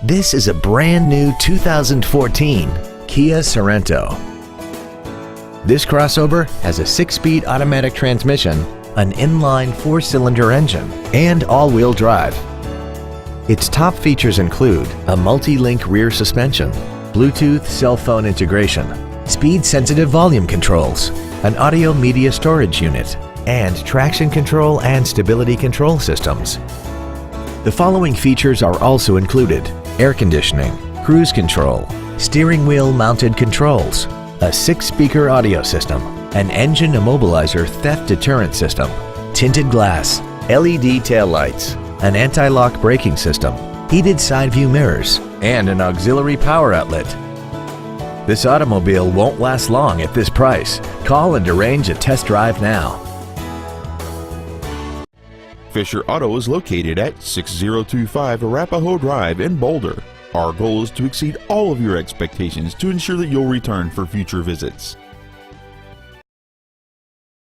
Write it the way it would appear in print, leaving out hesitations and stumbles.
This is a brand new 2014 Kia Sorento. This crossover has a 6-speed automatic transmission, an inline 4-cylinder engine, and all-wheel drive. Its top features include a multi-link rear suspension, Bluetooth cell phone integration, speed-sensitive volume controls, an audio media storage unit, and traction control and stability control systems. The following features are also included: air conditioning, cruise control, steering wheel mounted controls, a 6-speaker audio system, an engine immobilizer theft deterrent system, tinted glass, LED taillights, an anti-lock braking system, heated side view mirrors, and an auxiliary power outlet. This automobile won't last long at this price. Call and arrange a test drive now. Fisher Auto is located at 6025 Arapahoe Drive in Boulder. Our goal is to exceed all of your expectations to ensure that you'll return for future visits.